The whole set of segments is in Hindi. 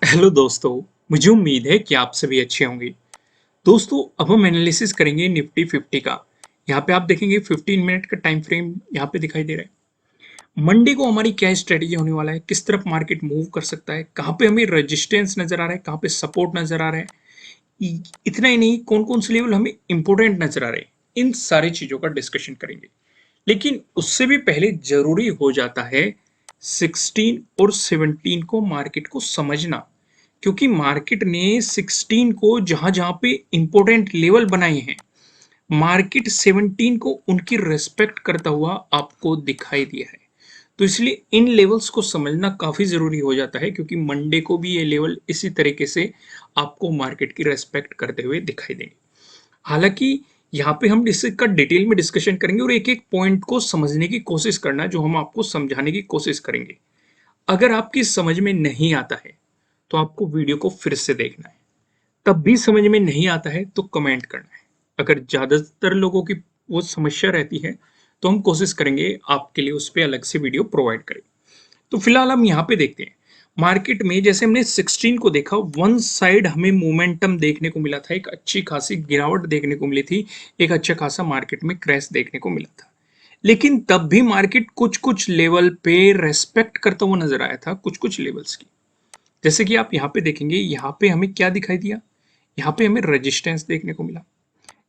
हेलो दोस्तों। मुझे उम्मीद है कि आप सभी अच्छे होंगे। दोस्तों, अब हम एनालिसिस करेंगे निफ्टी 50 का। यहाँ पे आप देखेंगे 15 मिनट का टाइम फ्रेम यहाँ पे दिखाई दे रहा है। मंडे को हमारी क्या स्ट्रेटेजी होने वाला है, किस तरफ मार्केट मूव कर सकता है, कहाँ पे हमें रेजिस्टेंस नजर आ रहा है, कहाँ पे सपोर्ट नजर आ रहा है। इतना ही नहीं, कौन कौन से लेवल हमें इंपॉर्टेंट नजर आ रहे हैं, इन सारी चीजों का डिस्कशन करेंगे। लेकिन उससे भी पहले जरूरी हो जाता है 16 और 17 को मार्केट को समझना, क्योंकि मार्केट ने 16 को जहां जहां पे इंपॉर्टेंट लेवल बनाए हैं, मार्केट 17 को उनकी रेस्पेक्ट करता हुआ आपको दिखाई दिया है। तो इसलिए इन लेवल्स को समझना काफी जरूरी हो जाता है, क्योंकि मंडे को भी ये लेवल इसी तरीके से आपको मार्केट की रेस्पेक्ट करते हुए दिखाई देंगे। हालांकि यहाँ पे हम इसका डिटेल में डिस्कशन करेंगे और एक एक पॉइंट को समझने की कोशिश करना, जो हम आपको समझाने की कोशिश करेंगे। अगर आपकी समझ में नहीं आता है तो आपको वीडियो को फिर से देखना है। तब भी समझ में नहीं आता है तो कमेंट करना है। अगर ज्यादातर लोगों की वो समस्या रहती है तो हम कोशिश करेंगे आपके लिए उस पर अलग से वीडियो प्रोवाइड करें। तो फिलहाल हम यहाँ पे देखते हैं मार्केट में। जैसे हमने 16 को देखा, वन साइड हमें मोमेंटम देखने को मिला था, एक अच्छी खासी गिरावट देखने को मिली थी, एक अच्छा खासा मार्केट में क्रैश देखने को मिला था। लेकिन तब भी मार्केट कुछ कुछ लेवल पे रेस्पेक्ट करता हुआ नजर आया था, कुछ कुछ लेवल्स की। जैसे कि आप यहाँ पे देखेंगे, यहाँ पे हमें क्या दिखाई दिया, यहाँ पे हमें रेजिस्टेंस देखने को मिला।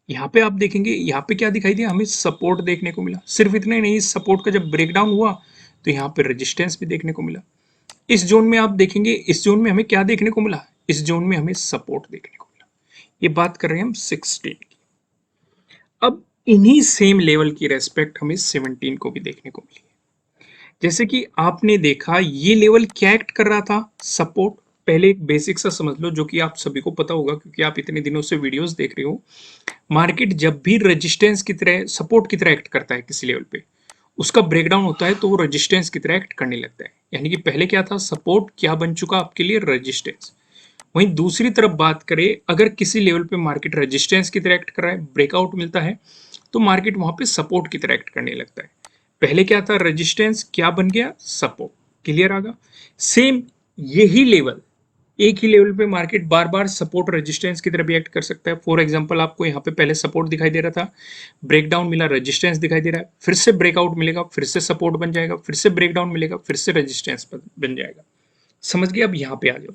यहाँ पे आप देखेंगे, यहाँ पे क्या दिखाई दिया, हमें सपोर्ट देखने को मिला। सिर्फ इतना ही नहीं, सपोर्ट का जब ब्रेकडाउन हुआ तो यहाँ पे रेजिस्टेंस भी देखने को मिला। इस जोन में आप देखेंगे, इस जोन में हमें क्या देखने को मिला, इस जोन में हमें सपोर्ट देखने को मिला। ये बात कर रहे हैं हम 16 की। अब इन्हीं सेम लेवल की रेस्पेक्ट हमें 17 को भी देखने को मिली। जैसे कि आपने देखा, ये लेवल क्या एक्ट कर रहा था, सपोर्ट। पहले एक बेसिक सा समझ लो, जो कि आप सभी को पता होगा क्योंकि आप इतने दिनों से वीडियोस देख रहे हो। मार्केट जब भी रेजिस्टेंस की तरह, सपोर्ट की तरह एक्ट करता है किसी लेवल पे, उसका ब्रेकडाउन होता है तो वो रेजिस्टेंस की तरह एक्ट करने लगता है। यानी कि पहले क्या था, सपोर्ट, क्या बन चुका आपके लिए, रेजिस्टेंस। वहीं दूसरी तरफ बात करें, अगर किसी लेवल पे मार्केट रेजिस्टेंस की तरह एक्ट कर रहा है, ब्रेकआउट मिलता है, तो मार्केट वहां पे सपोर्ट की तरह एक्ट करने लगता है। पहले क्या था, रेजिस्टेंस, क्या बन गया, सपोर्ट। क्लियर आगा। सेम यही लेवल, एक ही लेवल पे मार्केट बार बार सपोर्ट रेजिस्टेंस की तरह भी एक्ट कर सकता है। फॉर एग्जांपल, आपको यहाँ पे पहले सपोर्ट दिखाई दे रहा था, ब्रेकडाउन मिला, रेजिस्टेंस दिखाई दे रहा है, फिर से ब्रेकआउट मिलेगा, फिर से सपोर्ट बन जाएगा, फिर से ब्रेकडाउन मिलेगा, फिर से रेजिस्टेंस बन जाएगा। समझ गए? अब यहाँ पे आ जाओ।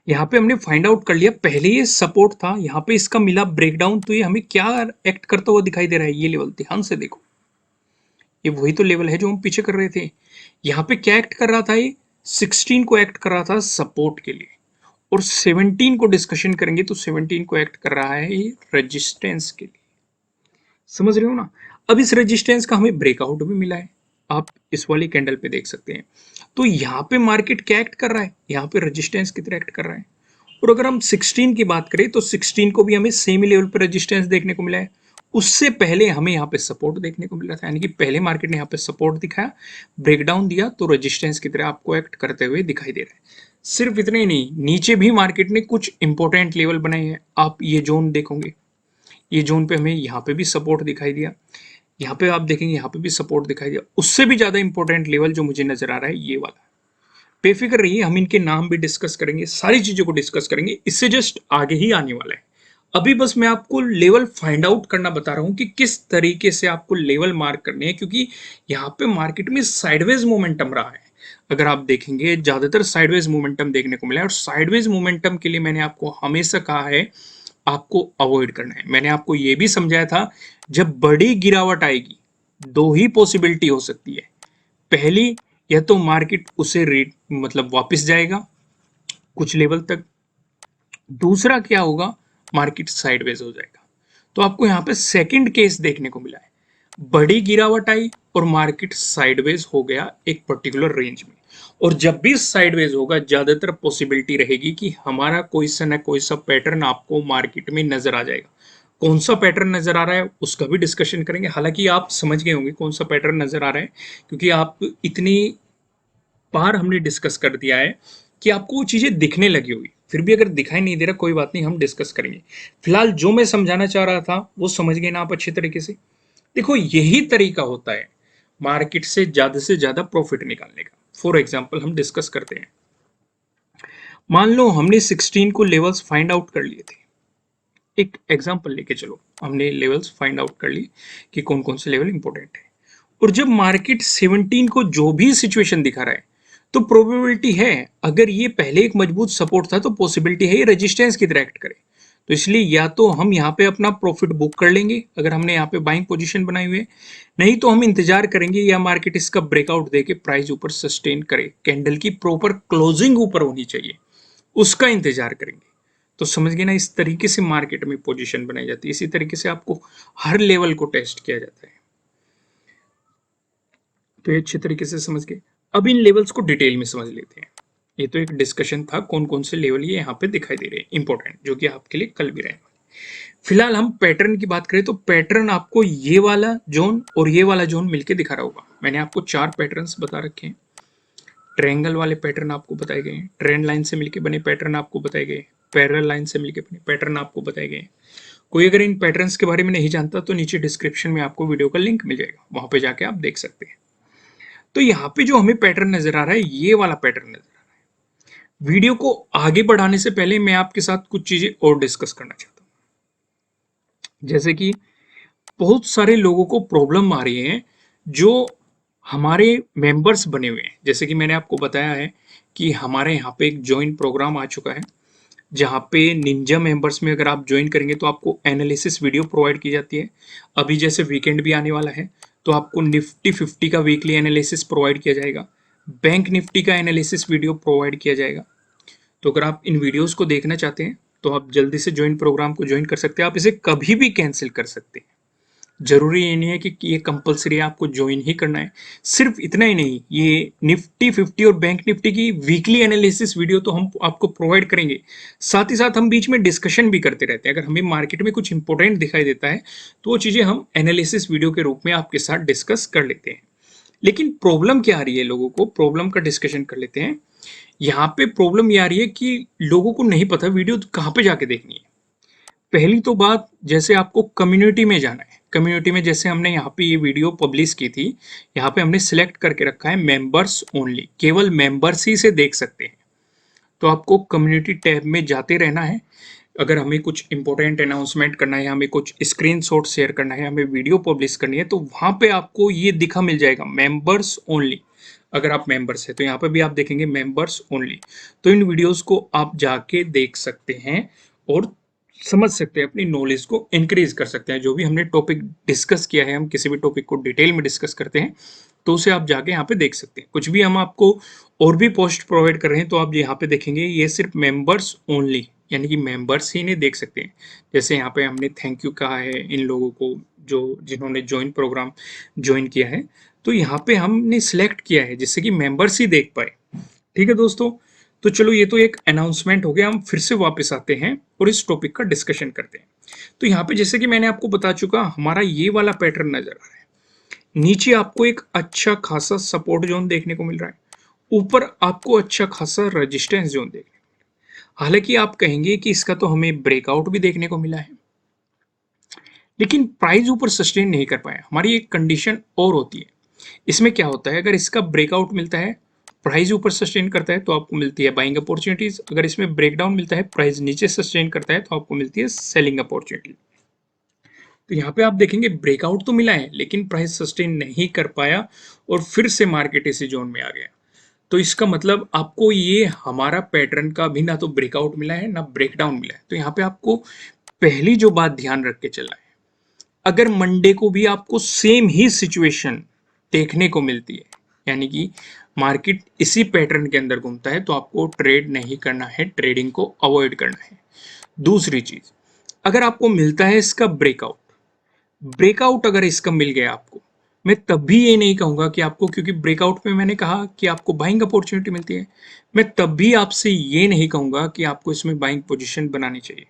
यहाँ पे हमने फाइंड आउट कर लिया, पहले ये सपोर्ट था, यहाँ पे इसका मिला ब्रेकडाउन, तो ये हमें क्या एक्ट करता हुआ दिखाई दे रहा है, ये लेवल ध्यान से देखो। ये वही तो लेवल है जो हम पीछे कर रहे थे। यहाँ पे क्या एक्ट कर रहा था, ये 16 को एक्ट कर रहा था सपोर्ट के लिए, और 17 को डिस्कशन करेंगे तो 17 को एक्ट कर रहा है ये रेजिस्टेंस के लिए। समझ रहे हो ना? अब इस रेजिस्टेंस का हमें ब्रेकआउट भी मिला है, आप इस वाली कैंडल पे देख सकते हैं। तो यहाँ पे मार्केट क्या एक्ट कर रहा है, यहाँ पे रेजिस्टेंस की तरह एक्ट कर रहा है। और अगर हम 16 की बात करें तो 16 को भी हमें सेम लेवल पर रेजिस्टेंस देखने को मिला है। उससे पहले हमें यहाँ पे सपोर्ट देखने को मिला था, यानी कि पहले मार्केट ने यहाँ पे सपोर्ट दिखाया, ब्रेकडाउन दिया, तो रेजिस्टेंस की तरह आपको एक्ट करते हुए दिखाई दे रहा है। सिर्फ इतना ही नहीं, नीचे भी मार्केट ने कुछ इंपॉर्टेंट लेवल बनाए हैं। आप ये जोन देखोगे, ये जोन पे हमें यहाँ पे भी सपोर्ट दिखाई दिया, यहाँ पे आप देखेंगे यहाँ पे भी सपोर्ट दिखाई दिया। उससे भी ज्यादा इंपॉर्टेंट लेवल जो मुझे नजर आ रहा है, ये वाला। बेफिक्र रहिए, हम इनके नाम भी डिस्कस करेंगे, सारी चीजों को डिस्कस करेंगे, इससे जस्ट आगे ही आने वाला है। अभी बस मैं आपको लेवल फाइंड आउट करना बता रहा हूं कि किस तरीके से आपको लेवल मार्क करने हैं, क्योंकि यहाँ पे मार्केट में साइडवेज मोमेंटम रहा है। अगर आप देखेंगे, ज्यादातर साइडवेज मोमेंटम देखने को मिला है, और साइडवेज मोमेंटम के लिए मैंने आपको हमेशा कहा है आपको अवॉइड करना है। मैंने आपको यह भी समझाया था, जब बड़ी गिरावट आएगी दो ही पॉसिबिलिटी हो सकती है। पहली, या तो मार्केट उसे रेट मतलब वापस जाएगा कुछ लेवल तक, दूसरा क्या होगा, मार्केट साइडवेज हो जाएगा। तो आपको यहाँ पे सेकंड केस देखने को मिला है, बड़ी गिरावट आई और मार्केट साइडवेज हो गया एक पर्टिकुलर रेंज में। और जब भी साइडवेज होगा, ज्यादातर पॉसिबिलिटी रहेगी कि हमारा कोई सा ना कोई सा पैटर्न आपको मार्केट में नजर आ जाएगा। कौन सा पैटर्न नजर आ रहा है उसका भी डिस्कशन करेंगे। हालांकि आप समझ गए होंगे कौन सा पैटर्न नजर आ रहा है, क्योंकि आप इतनी बार हमने डिस्कस कर दिया है कि आपको वो चीजें दिखने लगी होगी। फिर भी अगर दिखाई नहीं दे रहा, कोई बात नहीं, हम डिस्कस करेंगे। फिलहाल जो मैं समझाना चाह रहा था वो समझ गए ना आप अच्छे तरीके से? देखो, यही तरीका होता है मार्केट से ज्यादा प्रॉफिट निकालने का। फॉर एग्जाम्पल हम डिस्कस करते हैं, मान लो हमने 16 को लेवल्स फाइंड आउट कर लिए थे। एक एग्जांपल लेके चलो, हमने लेवल्स फाइंड आउट कर ली कि कौन कौन से लेवल इंपॉर्टेंट है, और जब मार्केट 17 को जो भी सिचुएशन दिखा रहा है, तो प्रोबेबिलिटी है अगर ये पहले एक मजबूत सपोर्ट था तो पॉसिबिलिटी है ये रेजिस्टेंस की तरह एक्ट करे। तो इसलिए या तो हम यहाँ पे अपना प्रॉफिट बुक कर लेंगे अगर हमने यहाँ पे बाइंग पोजीशन बनाई हुई है, नहीं तो हम इंतजार करेंगे या मार्केट इसका ब्रेकआउट देके प्राइस ऊपर सस्टेन करे, कैंडल की प्रॉपर क्लोजिंग ऊपर होनी चाहिए, उसका इंतजार करेंगे। तो समझ गए ना, इस तरीके से मार्केट में पोजीशन बनाई जाती है, इसी तरीके से आपको हर लेवल को टेस्ट किया जाता है। तो ये अच्छे तरीके से समझ गए। अब इन लेवल्स को डिटेल में समझ लेते हैं। ये तो एक डिस्कशन था कौन कौन से लेवल ये यहाँ पे दिखाई दे रहे हैं इंपॉर्टेंट, जो कि आपके लिए कल भी रहेंगे। फिलहाल हम पैटर्न की बात करें तो पैटर्न आपको ये वाला जोन और ये वाला जोन मिलके दिखा रहा होगा। मैंने आपको 4 पैटर्न्स बता रखे हैं। ट्रायंगल वाले पैटर्न आपको बताए गए हैं, ट्रेंड लाइन से मिलके बने पैटर्न आपको बताए गए, पैरेलल लाइन से मिलके बने पैटर्न आपको बताए गए। कोई अगर इन पैटर्न्स के बारे में नहीं जानता तो नीचे डिस्क्रिप्शन में आपको वीडियो का लिंक मिल जाएगा, वहां पे जाके आप देख सकते हैं। तो यहाँ पे जो हमें पैटर्न नजर आ रहा है, ये वाला पैटर्न नजर आ रहा है। वीडियो को आगे बढ़ाने से पहले मैं आपके साथ कुछ चीजें और डिस्कस करना चाहता हूँ। जैसे कि बहुत सारे लोगों को प्रॉब्लम आ रही है जो हमारे मेंबर्स बने हुए हैं। जैसे कि मैंने आपको बताया है कि हमारे यहाँ पे एक ज्वाइन प्रोग्राम आ चुका है, जहाँ पे निंजा मेंबर्स में अगर आप ज्वाइन करेंगे तो आपको एनालिसिस वीडियो प्रोवाइड की जाती है। अभी जैसे वीकेंड भी आने वाला है तो आपको निफ्टी 50 का वीकली एनालिसिस प्रोवाइड किया जाएगा, बैंक निफ्टी का एनालिसिस वीडियो प्रोवाइड किया जाएगा। तो अगर आप इन वीडियोस को देखना चाहते हैं तो आप जल्दी से ज्वाइन प्रोग्राम को ज्वाइन कर सकते हैं। आप इसे कभी भी कैंसिल कर सकते हैं, जरूरी ये नहीं है कि ये कंपलसरी है आपको ज्वाइन ही करना है। सिर्फ इतना ही नहीं, ये निफ्टी 50 और बैंक निफ्टी की वीकली एनालिसिस वीडियो तो हम आपको प्रोवाइड करेंगे, साथ ही साथ हम बीच में डिस्कशन भी करते रहते हैं। अगर हमें मार्केट में कुछ इंपॉर्टेंट दिखाई देता है तो वो चीजें हम एनालिसिस वीडियो के रूप में आपके साथ डिस्कस कर लेते हैं। लेकिन प्रॉब्लम क्या आ रही है, लोगों को प्रॉब्लम का डिस्कशन कर लेते हैं। यहाँ पे प्रॉब्लम ये आ रही है कि लोगों को नहीं पता वीडियो कहाँ पे जाके देखनी है। पहली तो बात, जैसे आपको कम्युनिटी में जाना है, कम्युनिटी में जैसे हमने यहाँ पे ये वीडियो पब्लिश की थी, यहाँ पे हमने सिलेक्ट करके रखा है मेंबर्स ओनली, केवल मेंबर्स ही से देख सकते हैं। तो आपको कम्युनिटी टैब में जाते रहना है। अगर हमें कुछ इंपॉर्टेंट अनाउंसमेंट करना है, हमें कुछ स्क्रीनशॉट शेयर करना है, हमें वीडियो पब्लिश करनी है, तो वहां पे आपको ये दिखा मिल जाएगा मेंबर्स ओनली। अगर आप मेंबर्स है तो यहाँ पे भी आप देखेंगे मेंबर्स ओनली। तो इन वीडियोस को आप जाके देख सकते हैं और समझ सकते हैं, अपनी नॉलेज को इंक्रीज कर सकते हैं। जो भी हमने टॉपिक डिस्कस किया है, हम किसी भी टॉपिक को डिटेल में डिस्कस करते हैं तो उसे आप जाके यहाँ पे देख सकते हैं। कुछ भी हम आपको और भी पोस्ट प्रोवाइड कर रहे हैं तो आप यहाँ पे देखेंगे ये सिर्फ मेंबर्स ओनली, यानी कि मेंबर्स ही नहीं देख सकते हैं। जैसे यहाँ पे हमने थैंक यू कहा है इन लोगों को जो जिन्होंने ज्वाइन प्रोग्राम ज्वाइन किया है, तो यहाँ पे हमने सिलेक्ट किया है जिससे कि मेंबर्स ही देख पाए। ठीक है दोस्तों, तो चलो ये तो एक अनाउंसमेंट हो गया। हम फिर से वापस आते हैं और इस टॉपिक का डिस्कशन करते हैं। तो यहाँ पे जैसे कि मैंने आपको बता चुका, हमारा ये वाला पैटर्न नजर आ रहा है। नीचे आपको एक अच्छा खासा सपोर्ट जोन देखने को मिल रहा है, ऊपर आपको अच्छा खासा रेजिस्टेंस जोन देखने को मिल रहा है। हालांकि आप कहेंगे कि इसका तो हमें ब्रेकआउट भी देखने को मिला है, लेकिन प्राइस ऊपर सस्टेन नहीं कर पाया। हमारी एक कंडीशन और होती है, इसमें क्या होता है, अगर इसका ब्रेकआउट मिलता है, प्राइस ऊपर सस्टेन करता है तो आपको मिलती है बाइंग अपॉर्चुनिटीज। अगर इसमें ब्रेकडाउन मिलता है, प्राइस नीचे सस्टेन करता है तो आपको मिलती है सेलिंग अपॉर्चुनिटी। तो यहाँ पे आप देखेंगे ब्रेकआउट तो मिला है लेकिन प्राइस सस्टेन नहीं कर पाया और फिर से मार्केट इसी जोन में आ गया। तो इसका मतलब आपको ये हमारा पैटर्न का भी ना तो ब्रेकआउट मिला है ना ब्रेकडाउन मिला है। तो यहाँ पे आपको पहली जो बात ध्यान रख के चलना है, अगर मंडे को भी आपको सेम ही सिचुएशन देखने को मिलती है, यानी कि मार्केट इसी पैटर्न के अंदर घूमता है, तो आपको ट्रेड नहीं करना है, ट्रेडिंग को अवॉइड करना है। दूसरी चीज, अगर आपको मिलता है इसका ब्रेकआउट, ब्रेकआउट अगर इसका मिल गया आपको, मैं तब भी ये नहीं कहूंगा कि आपको, क्योंकि ब्रेकआउट में मैंने कहा कि आपको बाइंग अपॉर्चुनिटी मिलती है, मैं तब भी आपसे ये नहीं कहूंगा कि आपको इसमें बाइंग पोजीशन बनानी चाहिए,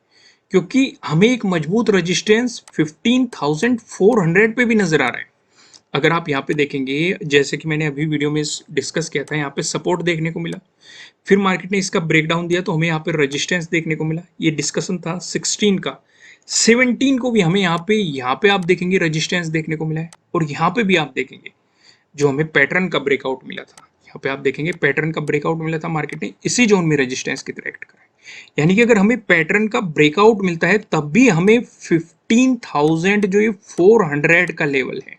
क्योंकि हमें एक मजबूत रेजिस्टेंस 15,400 पे भी नजर आ रहा है। अगर आप यहाँ पे देखेंगे, जैसे कि मैंने अभी वीडियो में डिस्कस किया था, यहाँ पे सपोर्ट देखने को मिला, फिर मार्केट ने इसका ब्रेकडाउन दिया तो हमें यहाँ पे रेजिस्टेंस देखने को मिला। ये डिस्कशन था 16 का, 17 को भी हमें यहाँ पे आप देखेंगे रेजिस्टेंस देखने को मिला है, और यहाँ पे भी आप देखेंगे जो हमें पैटर्न का ब्रेकआउट मिला था। यहाँ पे आप देखेंगे पैटर्न का ब्रेकआउट मिला था, मार्केट ने इसी जोन में रेजिस्टेंस की तरह एक्ट करा है। यानी कि अगर हमें पैटर्न का ब्रेकआउट मिलता है तब भी हमें 15,000 जो ये 400 का लेवल है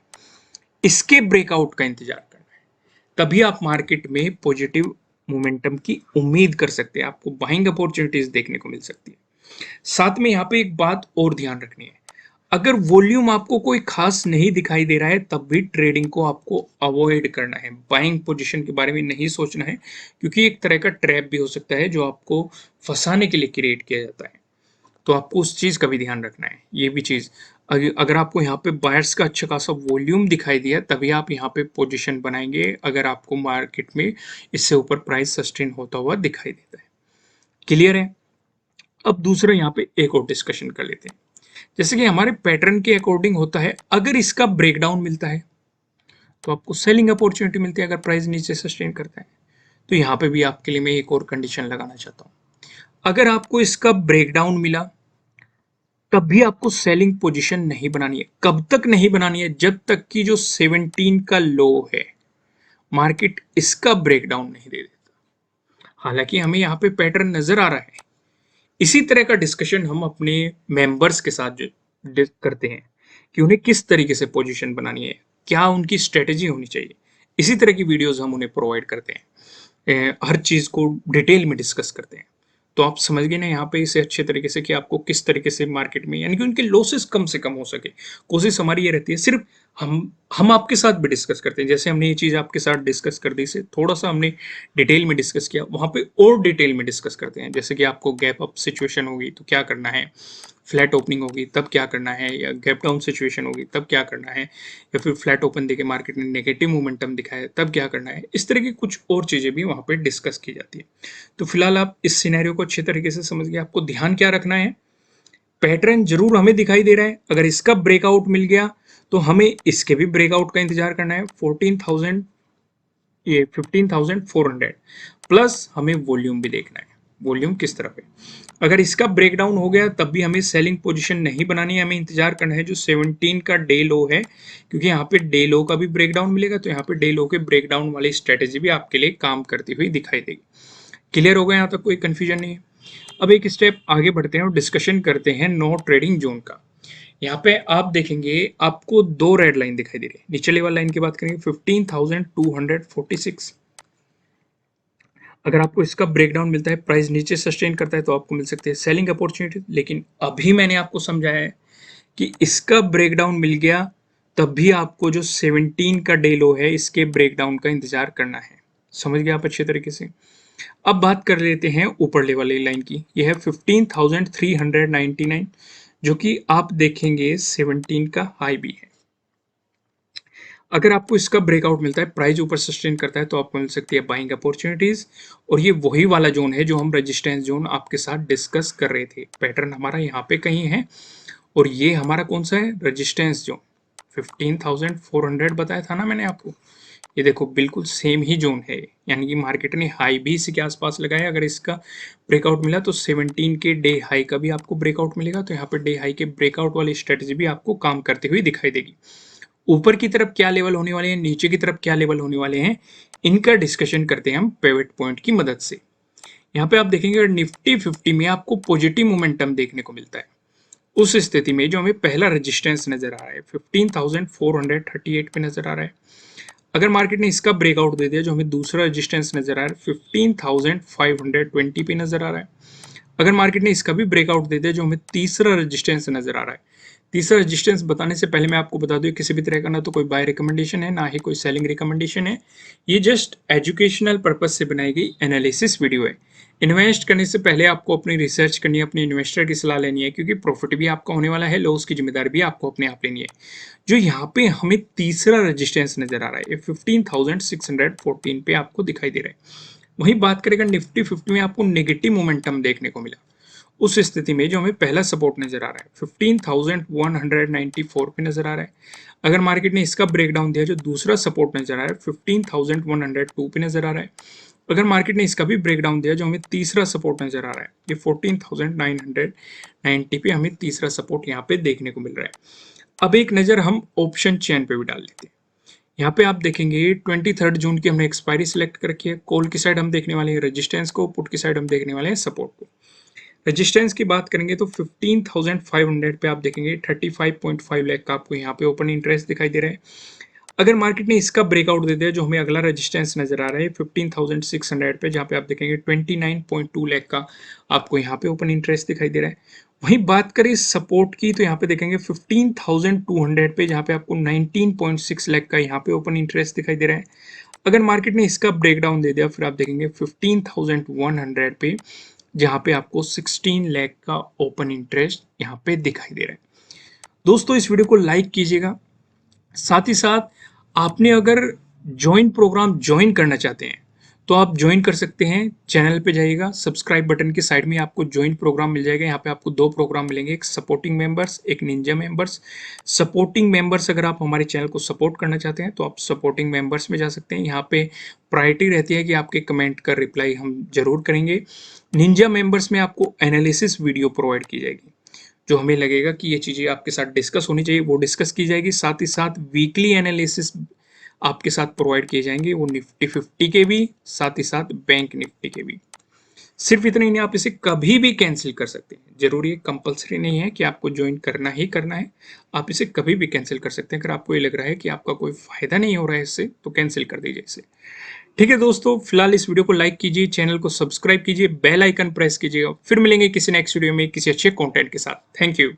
इसके ब्रेकआउट का इंतजार करना है, तभी आप मार्केट में पॉजिटिव मोमेंटम की उम्मीद कर सकते हैं, आपको बाइंग अपॉर्चुनिटीज देखने को मिल सकती है। साथ में यहाँ पे एक बात और ध्यान रखनी है, अगर वॉल्यूम आपको कोई खास नहीं दिखाई दे रहा है तब भी ट्रेडिंग को आपको अवॉइड करना है, बाइंग पोजीशन के बारे में नहीं सोचना है, क्योंकि एक तरह का ट्रैप भी हो सकता है जो आपको फंसाने के लिए क्रिएट किया जाता है। तो आपको उस चीज़ का भी ध्यान रखना है। ये भी चीज़, अगर आपको यहाँ पे बायर्स का अच्छा खासा वॉल्यूम दिखाई दिया तभी आप यहाँ पे पोजीशन बनाएंगे, अगर आपको मार्केट में इससे ऊपर प्राइस सस्टेन होता हुआ दिखाई देता है। क्लियर है? अब दूसरा यहाँ पे एक और डिस्कशन कर लेते हैं। जैसे कि हमारे पैटर्न के अकॉर्डिंग होता है, अगर इसका ब्रेकडाउन मिलता है तो आपको सेलिंग अपॉर्चुनिटी मिलती है, अगर प्राइस नीचे सस्टेन करता है। तो यहाँ पे भी आपके लिए मैं एक और कंडीशन लगाना चाहता हूँ, अगर आपको इसका ब्रेकडाउन मिला तब भी आपको सेलिंग पोजीशन नहीं बनानी है। कब तक नहीं बनानी है? जब तक कि जो 17 का लो है मार्केट इसका ब्रेकडाउन नहीं दे देता। हालांकि हमें यहाँ पे पैटर्न नजर आ रहा है। इसी तरह का डिस्कशन हम अपने मेंबर्स के साथ करते हैं कि उन्हें किस तरीके से पोजीशन बनानी है, क्या उनकी स्ट्रेटेजी होनी चाहिए। इसी तरह की वीडियोस हम उन्हें प्रोवाइड करते हैं, हर चीज़ को डिटेल में डिस्कस करते हैं। तो आप समझ गए ना यहाँ पे इसे अच्छे तरीके से कि आपको किस तरीके से मार्केट में, यानी कि उनके लॉसेस कम से कम हो सके, कोशिश हमारी ये रहती है। सिर्फ हम आपके साथ भी डिस्कस करते हैं, जैसे हमने ये चीज़ आपके साथ डिस्कस कर दी, इसे थोड़ा सा हमने डिटेल में डिस्कस किया, वहाँ पे और डिटेल में डिस्कस करते हैं। जैसे कि आपको गैप अप सिचुएशन होगी तो क्या करना है, फ्लैट ओपनिंग होगी तब क्या करना है, या गैप डाउन सिचुएशन होगी तब क्या करना है, या फिर फ्लैट ओपन देके मार्केट ने नेगेटिव मोमेंटम दिखाया तब क्या करना है। इस तरह की कुछ और चीज़ें भी वहाँ पे डिस्कस की जाती है। तो फिलहाल आप इस सिनेरियो को अच्छे तरीके से समझ गए। आपको ध्यान क्या रखना है, पैटर्न जरूर हमें दिखाई दे रहा है, अगर इसका ब्रेकआउट मिल गया तो हमें इसके भी ब्रेकआउट का इंतजार करना है। 14,000 ये 15,400 प्लस हमें वॉल्यूम भी देखना है, वॉल्यूम किस तरफ है। अगर इसका ब्रेकडाउन हो गया तब भी हमें सेलिंग पोजीशन नहीं बनानी है, हमें इंतजार करना है जो 17 का डे लो है, क्योंकि यहाँ पे डे लो का भी ब्रेकडाउन मिलेगा तो यहाँ पे डे लो के ब्रेकडाउन वाली स्ट्रेटेजी भी आपके लिए काम करती हुई दिखाई देगी। क्लियर हो गया? यहाँ तक कोई कंफ्यूजन नहीं है। अब एक स्टेप आगे बढ़ते हैं और डिस्कशन करते हैं नो ट्रेडिंग जोन का। यहाँ पे आप देखेंगे आपको दो रेड लाइन दिखाई दे रही है। नीचे वाली लाइन की बात करेंगे 15,246, अगर आपको इसका ब्रेकडाउन मिलता है, प्राइस नीचे सस्टेन करता है तो आपको मिल सकती है सेलिंग अपॉर्चुनिटी। लेकिन अभी मैंने आपको समझाया है कि इसका ब्रेकडाउन मिल गया तब भी आपको जो 17 का डे लो है इसके ब्रेकडाउन का इंतजार करना है। समझ गए आप अच्छे तरीके से? अब बात कर लेते हैं ऊपर वाली लाइन की, यह है 15,399, जो कि आप देखेंगे 17 का हाई भी है। अगर आपको इसका ब्रेकआउट मिलता है, प्राइस ऊपर सस्टेन करता है तो आपको मिल सकती है बाइंग अपॉर्चुनिटीज, और ये वही वाला जोन है जो हम रेजिस्टेंस जोन आपके साथ डिस्कस कर रहे थे। पैटर्न हमारा यहाँ पे कहीं है और ये हमारा कौन सा है, रेजिस्टेंस जोन 15,400 बताया था ना मैंने आपको। ये देखो बिल्कुल सेम ही जोन है, यानी कि मार्केट ने हाई भी इसी के आसपास लगाया। अगर इसका ब्रेकआउट मिला तो 17 के डे हाई का भी आपको ब्रेकआउट मिलेगा, तो यहाँ पे डे हाई के ब्रेकआउट वाली स्ट्रेटेजी भी आपको काम करती हुई दिखाई देगी। ऊपर की तरफ क्या लेवल होने वाले हैं, नीचे की तरफ क्या लेवल होने वाले हैं, इनका डिस्कशन करते हैं हम पिवट पॉइंट की मदद से। यहाँ पे आप देखेंगे निफ्टी 50 में आपको पॉजिटिव मोमेंटम देखने को मिलता है। उस स्थिति में जो हमें पहला रेजिस्टेंस नजर आ रहा है 15,438 पे नजर आ रहा है। अगर मार्केट ने इसका ब्रेकआउट दे दिया, जो हमें दूसरा रेजिस्टेंस नजर आ रहा है 15,520 पे नजर आ रहा है। अगर मार्केट ने इसका भी ब्रेकआउट दे दिया, जो हमें तीसरा रेजिस्टेंस नजर आ रहा है। तीसरा रेजिस्टेंस बताने से पहले मैं आपको बता दूं, किसी भी तरह का ना तो कोई बाय रिकमेंडेशन है, ना ही कोई सेलिंग रिकमेंडेशन है। ये जस्ट एजुकेशनल पर्पज से बनाई गई एनालिसिस वीडियो है। इन्वेस्ट करने से पहले आपको अपनी रिसर्च करनी है, अपने इन्वेस्टर की सलाह लेनी है, क्योंकि प्रॉफिट भी आपका होने वाला है, लॉस की जिम्मेदारी भी आपको अपने आप लेनी है। जो यहाँ पे हमें तीसरा रेजिस्टेंस नजर आ रहा है 15,614 पे आपको दिखाई दे रहा है। वहीं बात करें अगर निफ्टी 50 में आपको नेगेटिव मोमेंटम देखने को मिला, उस स्थिति में जो हमें पहला सपोर्ट नजर आ रहा है 15,194 पे नजर आ रहा है। अगर मार्केट ने इसका ब्रेकडाउन दिया, जो दूसरा सपोर्ट नजर आ रहा है 15,102 पे नजर आ रहा है। अगर मार्केट ने इसका भी ब्रेकडाउन दिया, जो हमें तीसरा सपोर्ट नजर आ रहा है, ये 14,990 पे हमें तीसरा सपोर्ट यहाँ पे देखने को मिल रहा है। अब एक नजर हम ऑप्शन चेन पे भी डाल लेते हैं। यहाँ पे आप देखेंगे 23 जून की हमने एक्सपायरी सिलेक्ट कर रखी है। कॉल की साइड हम देखने वाले हैं रेजिस्टेंस को, पुट की साइड हम देखने वाले हैं सपोर्ट को। रेजिस्टेंस की बात करेंगे तो 15,500 पे आप देखेंगे 35.5 लाख का आपको यहाँ पे ओपन इंटरेस्ट दिखाई दे रहा है। अगर मार्केट ने इसका ब्रेकआउट दे दिया, जो हमें अगला रेजिस्टेंस नजर आ रहा है 15,600 पे, जहाँ पे आप देखेंगे 29.2 लाख का आपको यहाँ पे ओपन इंटरेस्ट दिखाई दे रहा है। वहीं बात करें सपोर्ट की तो यहाँ पे देखेंगे 15,200 पे, जहाँ पे आपको 19.6 लाख का यहाँ पे ओपन इंटरेस्ट दिखाई दे रहा है। अगर मार्केट ने इसका ब्रेकडाउन दे दिया फिर आप देखेंगे 15,100 पे, जहाँ पे आपको 16 लाख का ओपन इंटरेस्ट यहाँ पे दिखाई दे रहा है। दोस्तों इस वीडियो को लाइक कीजिएगा, साथ ही साथ आपने अगर ज्वाइन प्रोग्राम ज्वाइन करना चाहते हैं तो आप ज्वाइन कर सकते हैं। चैनल पे जाइएगा, सब्सक्राइब बटन की साइड में आपको ज्वाइन प्रोग्राम मिल जाएगा। यहाँ पे आपको 2 प्रोग्राम मिलेंगे, एक सपोर्टिंग मेंबर्स, एक निंजा मेंबर्स। सपोर्टिंग मेंबर्स अगर आप हमारे चैनल को सपोर्ट करना चाहते हैं तो आप सपोर्टिंग मेंबर्स में जा सकते हैं। यहाँ पे प्रायोरिटी रहती है कि आपके कमेंट का रिप्लाई हम जरूर करेंगे। निंजा मेंबर्स में आपको एनालिसिस वीडियो प्रोवाइड की जाएगी, जो हमें लगेगा कि ये चीज़ें आपके साथ डिस्कस होनी चाहिए वो डिस्कस की जाएगी। साथ ही साथ वीकली एनालिसिस आपके साथ प्रोवाइड किए जाएंगे, वो निफ्टी 50 के भी, साथ ही साथ बैंक निफ्टी के भी। सिर्फ इतना ही नहीं, आप इसे कभी भी कैंसिल कर सकते हैं। जरूरी है, कंपलसरी नहीं है कि आपको ज्वाइन करना ही करना है। आप इसे कभी भी कैंसिल कर सकते हैं। अगर आपको ये लग रहा है कि आपका कोई फायदा नहीं हो रहा है इससे, तो कैंसिल कर दीजिए इसे। ठीक है दोस्तों, फिलहाल इस वीडियो को लाइक कीजिए, चैनल को सब्सक्राइब कीजिए, बेल आइकन प्रेस कीजिएगा। फिर मिलेंगे किसी नेक्स्ट वीडियो में किसी अच्छे कंटेंट के साथ। Thank you.